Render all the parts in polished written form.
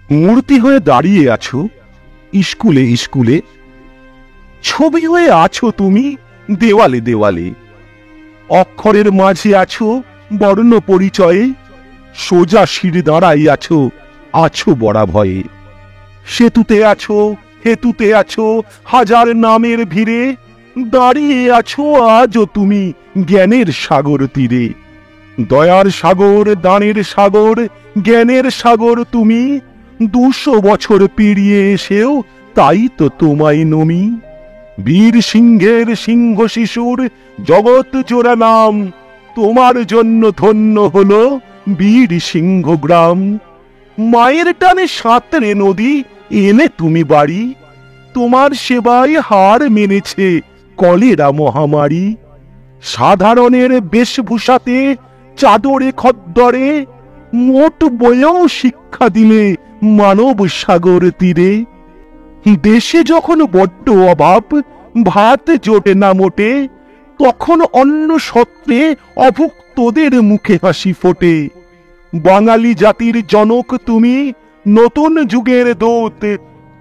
মূর্তি হয়ে দাঁড়িয়ে আছো স্কুলে স্কুলে, ছবি হয়ে আছো তুমি দেওয়ালে দেওয়ালে। অক্ষরের মাঝে আছো বর্ণ পরিচয়ে, সোজা শির দাঁড়াই আছো আছো বড়া ভয়ে। সেতুতে আছো হেতুতে আছো হাজার নামের ভিড়ে, দাঁড়িয়ে আছো আজও তুমি জ্ঞানের সাগর তীরে। দয়ার সাগর দানের সাগর জ্ঞানের সাগর তুমি, 200 বছর পেরিয়ে এসেও তাই তো তোমায় নমি। বীর সিংহের সিংহ শিশুর জগৎ জোড়া নাম, তোমার জন্য ধন্য হলো বীর সিংহ গ্রাম। মায়ের টানে সাঁতরে নদী এলে তুমি বাড়ি, তোমার সেবায় হার মেনেছে কলেরা মহামারী। সাধারণের বেশভূষাতে চাদরে খদ্দরে, মোট বয়েও শিক্ষা দিলে মানব সাগর তীরে। দেশে যখন বড্ড অভাব, ভাত জোটে না মোটে, তখন অন্ন সত্ত্বে অভুক্তদের মুখে হাসি ফোটে। বাঙালি জাতির জনক তুমি, নতুন যুগের দূত,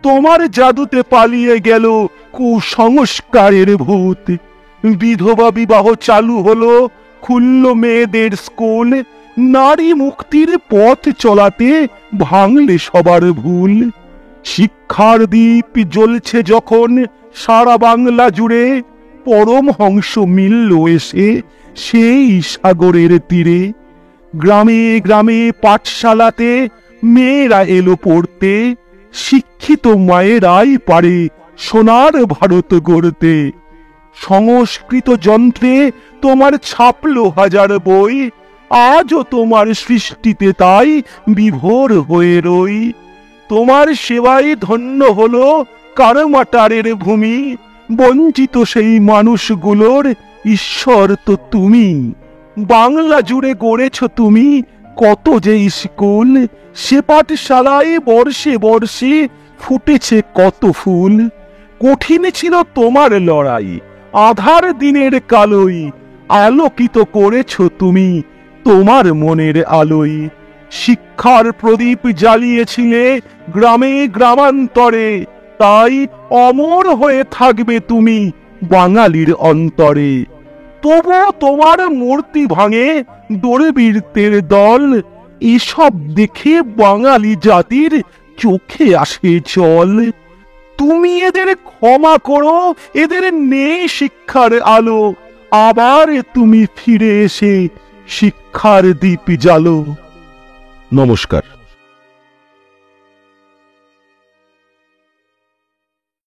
তোমার জাদুতে পালিয়ে গেল কুসংস্কারের ভূত। বিধবা বিবাহ চালু হলো, খুলল মেয়েদের স্কুল, নারী মুক্তির পথ চলাতে ভাঙলে সবার ভুল। শিক্ষার দীপ জ্বলছে যখন সারা বাংলা জুড়ে, পরমহংস মিলল এসে সেই সাগরের তীরে। গ্রামে গ্রামে পাঠশালাতে মেয়েরা এলো পড়তে, শিক্ষিত মায়েরাই পারে সোনার ভারত গড়তে। সংস্কৃত যন্ত্রে তোমার ছাপলো হাজার বই, আজও তোমার সৃষ্টিতে তাই বিভোর হয়ে রই। তোমার সেবায় ধন্য হলো কারমাটারের ভূমি, বঞ্চিত সেই মানুষগুলোর ঈশ্বর তো তুমি। বাংলা জুড়ে গড়েছ তুমি কত যে স্কুল, সে পাঠশালায় বর্ষে বর্ষে ফুটেছে কত ফুল। কঠিন ছিল তোমার লড়াই, আধার দিনের কালোই, আলোকিত করেছ তুমি তোমার মনের আলোয়। শিক্ষার প্রদীপ জ্বালিয়েছিলে গ্রামে গ্রামান্তরে, তাই অমর হয়ে থাকবে তুমি বাঙালির অন্তরে। তবু তোমার মূর্তি ভাঙে দৌড়বীরদের দল, এসব দেখে বাঙালি জাতির চোখে আসে জল। তুমি এদের ক্ষমা করো, এদের নেই শিক্ষার আলো, আবার তুমি ফিরে এসে শিক্ষার দীপ জ্বালো। নমস্কার।